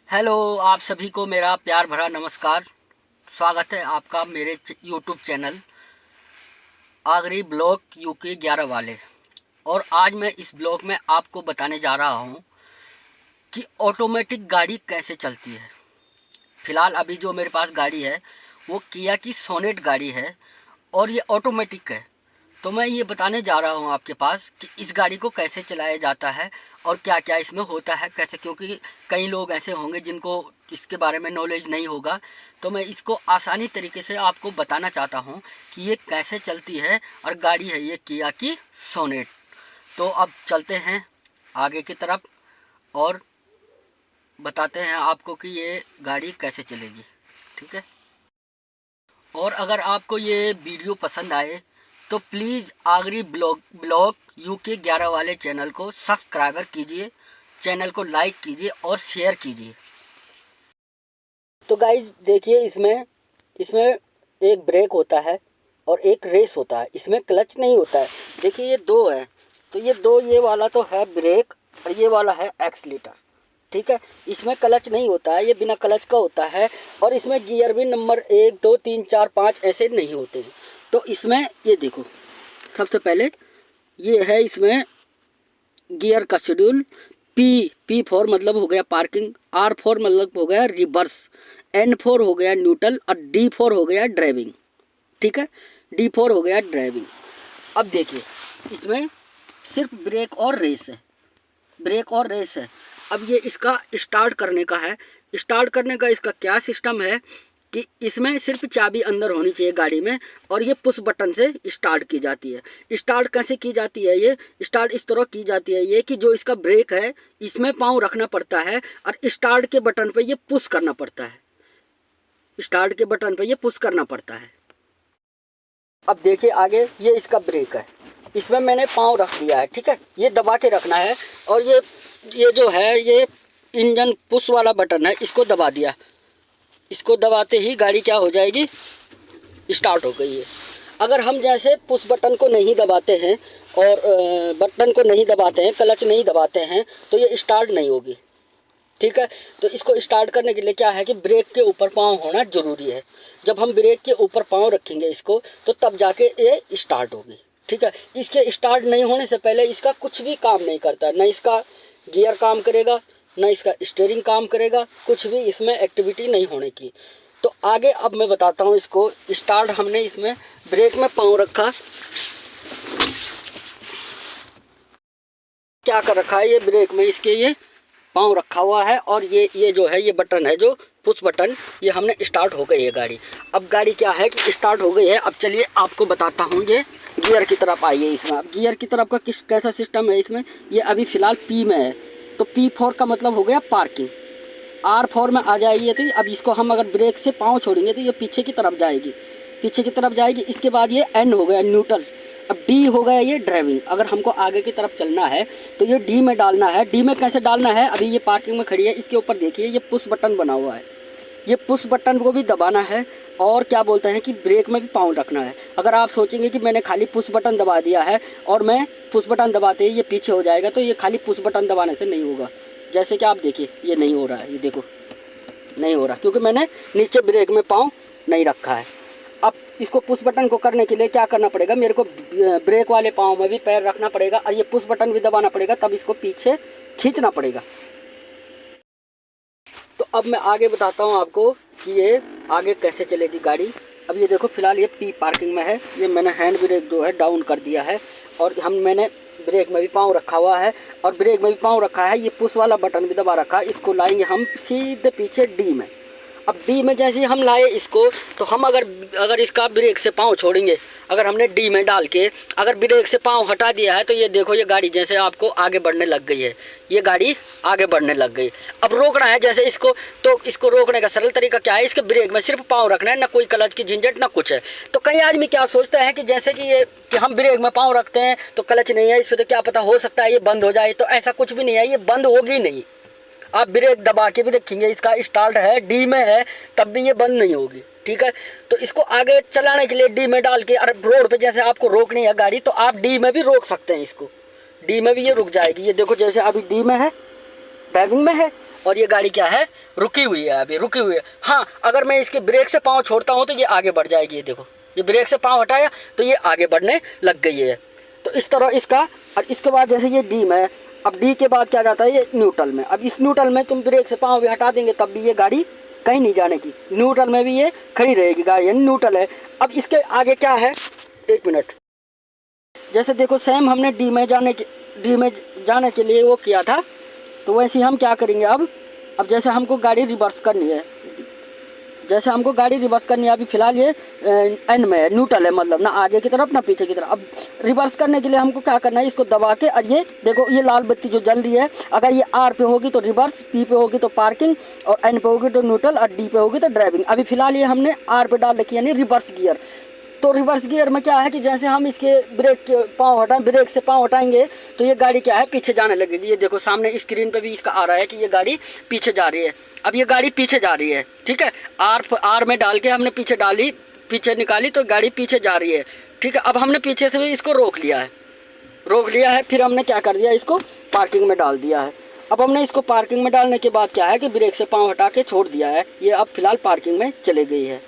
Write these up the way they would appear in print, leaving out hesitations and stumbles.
Hello, आप सभी को मेरा प्यार भरा नमस्कार। स्वागत है आपका मेरे YouTube channel Agri block UK 11 वाले। और आज मैं इस ब्लॉग में आपको बताने जा रहा हूँ कि ऑटोमेटिक गाड़ी कैसे चलती है। फ़िलहाल अभी जो मेरे पास गाड़ी है वो किया की सोनेट गाड़ी है और ये ऑटोमेटिक है। तो मैं ये बताने जा रहा हूँ आपके पास कि इस गाड़ी को कैसे चलाया जाता है और क्या क्या इसमें होता है कैसे, क्योंकि कई लोग ऐसे होंगे जिनको इसके बारे में नॉलेज नहीं होगा। तो मैं इसको आसानी तरीके से आपको बताना चाहता हूँ कि ये कैसे चलती है। और गाड़ी है ये किया की सोनेट। तो अब चलते हैं आगे की तरफ और बताते हैं आपको कि ये गाड़ी कैसे चलेगी। ठीक है। और अगर आपको ये वीडियो पसंद आए तो प्लीज़ आगरी ब्लॉग यूके 11 वाले चैनल को सब्सक्राइबर कीजिए, चैनल को लाइक कीजिए और शेयर कीजिए। तो गाइज देखिए, इसमें इसमें एक ब्रेक होता है और एक रेस होता है। इसमें क्लच नहीं होता है। देखिए ये दो है, तो ये दो, ये वाला तो है ब्रेक और ये वाला है एक्सीलेटर। ठीक है। इसमें क्लच नहीं होता है, ये बिना क्लच का होता है। और इसमें गियर भी नंबर 1 2 3 4 5 ऐसे नहीं होते हैं। तो इसमें ये देखो, सबसे पहले ये है इसमें गियर का शेड्यूल। पी फोर मतलब हो गया पार्किंग, आर फोर मतलब हो गया रिवर्स, एन फोर हो गया न्यूट्रल और डी फोर हो गया ड्राइविंग। ठीक है। डी फोर हो गया ड्राइविंग। अब देखिए, इसमें सिर्फ ब्रेक और रेस है, ब्रेक और रेस है। अब ये इसका स्टार्ट करने का है। स्टार्ट करने का इसका क्या सिस्टम है कि इसमें सिर्फ चाबी अंदर होनी चाहिए गाड़ी में और ये पुश बटन से स्टार्ट की जाती है। स्टार्ट कैसे की जाती है? ये स्टार्ट इस तरह की जाती है ये कि जो इसका ब्रेक है इसमें पाँव रखना पड़ता है और स्टार्ट के बटन पे ये पुश करना पड़ता है। स्टार्ट के बटन पे ये पुश करना पड़ता है। अब देखिए आगे, ये इसका ब्रेक है, इसमें मैंने पाँव रख दिया है। ठीक है। ये दबा के रखना है और ये जो है ये इंजन पुश वाला बटन है, इसको दबा दिया। इसको दबाते ही गाड़ी क्या हो जाएगी? स्टार्ट हो गई है। अगर हम जैसे पुश बटन को नहीं दबाते हैं और बटन को नहीं दबाते हैं, क्लच नहीं दबाते हैं, तो ये स्टार्ट नहीं होगी। ठीक है। तो इसको स्टार्ट करने के लिए क्या है कि ब्रेक के ऊपर पाँव होना ज़रूरी है। जब हम ब्रेक के ऊपर पाँव रखेंगे इसको, तो तब जाके ये स्टार्ट होगी। ठीक है। इसके स्टार्ट नहीं होने से पहले इसका कुछ भी काम नहीं करता, ना इसका गियर काम करेगा, ना इसका स्टीयरिंग काम करेगा, कुछ भी इसमें एक्टिविटी नहीं होने की। तो आगे अब मैं बताता हूँ इसको स्टार्ट। हमने इसमें ब्रेक में पाँव रखा, क्या कर रखा है, ये ब्रेक में इसके ये पाँव रखा हुआ है और ये जो है ये बटन है जो पुश बटन, ये हमने स्टार्ट हो गई है गाड़ी। अब गाड़ी क्या है कि स्टार्ट हो गई है। अब चलिए आपको बताता हूँ, ये गियर की तरफ आइए। इसमें अब गियर की तरफ का कैसा सिस्टम है इसमें, ये अभी फ़िलहाल पी में है। तो P4 का मतलब हो गया पार्किंग। R4 में आ जाएगी। तो अब इसको हम अगर ब्रेक से पाँव छोड़ेंगे तो ये पीछे की तरफ जाएगी, पीछे की तरफ जाएगी। इसके बाद ये N हो गया न्यूट्रल। अब D हो गया ये ड्राइविंग। अगर हमको आगे की तरफ चलना है तो ये D में डालना है। D में कैसे डालना है? अभी ये पार्किंग में खड़ी है, इसके ऊपर देखिए ये पुश बटन बना हुआ है, ये पुश बटन को भी दबाना है। और क्या बोलते हैं कि ब्रेक में भी पाँव रखना है। अगर आप सोचेंगे कि मैंने खाली पुश बटन दबा दिया है और मैं पुश बटन दबाते ही ये पीछे हो जाएगा, तो ये खाली पुश बटन दबाने से नहीं होगा। जैसे कि आप देखिए ये नहीं हो रहा है, ये देखो नहीं हो रहा, क्योंकि मैंने नीचे ब्रेक में पाँव नहीं रखा है। अब इसको पुश बटन को करने के लिए क्या करना पड़ेगा, मेरे को ब्रेक वाले पाँव में भी पैर रखना पड़ेगा और ये पुश बटन भी दबाना पड़ेगा, तब इसको पीछे खींचना पड़ेगा। तो अब मैं आगे बताता हूँ आपको कि ये आगे कैसे चलेगी गाड़ी। अब ये देखो, फिलहाल ये पी पार्किंग में है। ये मैंने हैंड ब्रेक जो है डाउन कर दिया है और मैंने ब्रेक में भी पाँव रखा हुआ है और ब्रेक में भी पाँव रखा है। ये पुश वाला बटन भी दबा रखा है। इसको लाएंगे हम सीधे पीछे डी में। अब डी में जैसे ही हम लाए इसको, तो हम अगर इसका ब्रेक से पाँव छोड़ेंगे, अगर हमने डी में डाल के अगर ब्रेक से पाँव हटा दिया है, तो ये देखो ये गाड़ी जैसे आपको आगे बढ़ने लग गई है। ये गाड़ी आगे बढ़ने लग गई। अब रोकना है जैसे इसको, तो इसको रोकने का सरल तरीका क्या है, इसके ब्रेक में सिर्फ पाँव रखना है, ना कोई क्लच की झंझट ना कुछ है। तो कई आदमी क्या सोचते हैं कि जैसे कि हम ब्रेक में पाँव रखते हैं तो क्लच नहीं है इस पर, तो क्या पता हो सकता है ये बंद हो जाए। तो ऐसा कुछ भी नहीं है, ये बंद होगी नहीं। आप ब्रेक दबा के भी रखेंगे, इसका स्टार्ट है डी में है, तब भी ये बंद नहीं होगी। ठीक है। तो इसको आगे चलाने के लिए डी में डाल के, अरे रोड पे जैसे आपको रोकनी है गाड़ी, तो आप डी में भी रोक सकते हैं। इसको डी में भी ये रुक जाएगी। ये देखो जैसे अभी डी में है, ड्राइविंग में है और ये गाड़ी क्या है, रुकी हुई है, अभी रुकी हुई है। हाँ, अगर मैं इसके ब्रेक से पाँव छोड़ता हूँ तो ये आगे बढ़ जाएगी। ये देखो, ये ब्रेक से पाँव हटाया तो ये आगे बढ़ने लग गई है। तो इस तरह इसका। और इसके बाद जैसे ये डी में, अब डी के बाद क्या जाता है, ये न्यूट्रल में। अब इस न्यूट्रल में तुम ब्रेक से पाँव भी हटा देंगे तब भी ये गाड़ी कहीं नहीं जाने की, न्यूट्रल में भी ये खड़ी रहेगी गाड़ी, यानी न्यूट्रल है। अब इसके आगे क्या है, एक मिनट, जैसे देखो सेम हमने डी में जाने के लिए वो किया था, तो वैसे ही हम क्या करेंगे अब जैसे हमको गाड़ी रिवर्स करनी है, अभी फ़िलहाल ये एंड में है, न्यूट्रल है, मतलब ना आगे की तरफ ना पीछे की तरफ। अब रिवर्स करने के लिए हमको क्या करना है, इसको दबा के, और ये देखो ये लाल बत्ती जो जल रही है, अगर ये आर पे होगी तो रिवर्स, पी पे होगी तो पार्किंग, और एन पे होगी तो न्यूट्रल, और डी पे होगी तो ड्राइविंग। अभी फ़िलहाल ये हमने आर पे डाल रखी है, यानी रिवर्स गियर। तो रिवर्स गियर में क्या है कि जैसे हम इसके ब्रेक से पाँव हटाएंगे तो ये गाड़ी क्या है, पीछे जाने लगेगी। ये देखो सामने स्क्रीन पे भी इसका आ रहा है कि ये गाड़ी पीछे जा रही है। अब ये गाड़ी पीछे जा रही है, ठीक है, आर में डाल के हमने पीछे निकाली तो गाड़ी पीछे जा रही है, ठीक है। अब हमने पीछे से भी इसको रोक लिया है, फिर हमने क्या कर दिया, इसको पार्किंग में डाल दिया है। अब हमने इसको पार्किंग में डालने के बाद क्या है कि ब्रेक से पाँव हटा के छोड़ दिया है, ये अब फिलहाल पार्किंग में चले गई है।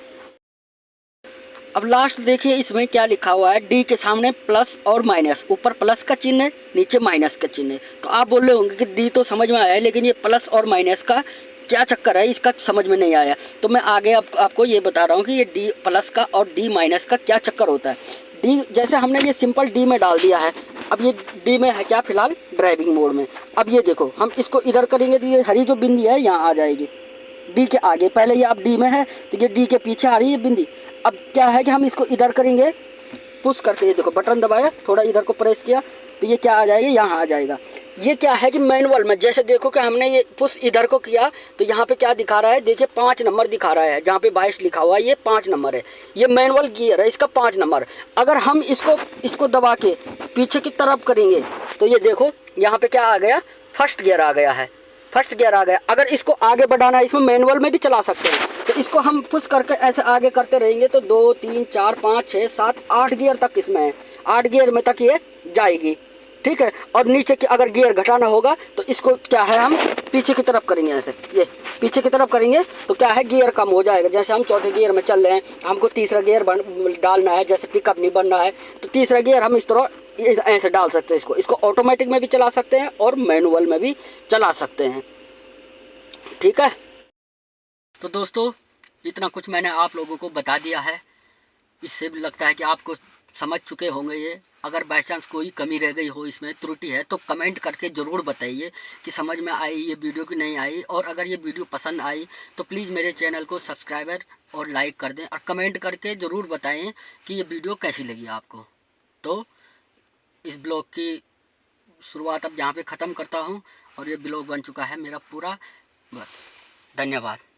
अब लास्ट देखिए इसमें क्या लिखा हुआ है, डी के सामने प्लस और माइनस, ऊपर प्लस का चिन्ह है, नीचे माइनस का चिन्ह है। तो आप बोल रहे होंगे कि डी तो समझ में आया है, लेकिन ये प्लस और माइनस का क्या चक्कर है, इसका समझ में नहीं आया। तो मैं आगे आपको ये बता रहा हूँ कि ये डी प्लस का और डी माइनस का क्या चक्कर होता है। डी जैसे हमने ये सिंपल डी में डाल दिया है, अब ये डी में है क्या, फिलहाल ड्राइविंग मोड में। अब ये देखो हम इसको इधर करेंगे तो ये हरी जो बिंदी है यहाँ आ जाएगी डी के आगे, पहले ये अब डी में है तो ये डी के पीछे आ रही है बिंदी। अब क्या है कि हम इसको इधर करेंगे, पुश करके, ये देखो बटन दबाया, थोड़ा इधर को प्रेस किया तो ये क्या आ जाएगा, यहाँ आ जाएगा। ये क्या है कि मैनुअल में जैसे देखो कि हमने ये पुश इधर को किया तो यहाँ पे क्या दिखा रहा है, देखिए 5 नंबर दिखा रहा है, जहाँ पे 22 लिखा हुआ है ये 5 नंबर है, ये मैनुअल गियर है, इसका 5 नंबर। अगर हम इसको दबा के पीछे की तरफ करेंगे तो ये देखो यहाँ पे क्या आ गया, फर्स्ट गियर आ गया। अगर इसको आगे बढ़ाना है, इसमें मैनुअल में भी चला सकते हैं, तो इसको हम पुश करके ऐसे आगे करते रहेंगे तो 2 3 4 5 6 7 8 गियर तक इसमें है, 8 गियर में तक ये जाएगी, ठीक है। और नीचे की अगर गियर घटाना होगा तो इसको क्या है, हम पीछे की तरफ करेंगे, ऐसे ये पीछे की तरफ करेंगे तो क्या है, गियर कम हो जाएगा। जैसे हम चौथे गियर में चल रहे हैं, हमको तीसरा गियर डालना है, जैसे पिकअप नहीं बनना है तो तीसरा गियर हम इस तरह ऐसे डाल सकते हैं। इसको ऑटोमेटिक में भी चला सकते हैं और मैनुअल में भी चला सकते हैं, ठीक है। तो दोस्तों इतना कुछ मैंने आप लोगों को बता दिया है, इससे भी लगता है कि आपको समझ चुके होंगे ये। अगर बाई चांस कोई कमी रह गई हो, इसमें त्रुटि है, तो कमेंट करके ज़रूर बताइए कि समझ में आई ये वीडियो कि नहीं आई। और अगर ये वीडियो पसंद आई तो प्लीज़ मेरे चैनल को सब्सक्राइबर और लाइक कर दें, और कमेंट करके ज़रूर बताएं कि ये वीडियो कैसी लगी आपको। तो इस ब्लॉग की शुरुआत अब यहाँ पे ख़त्म करता हूँ, और ये ब्लॉग बन चुका है मेरा पूरा, बस। धन्यवाद।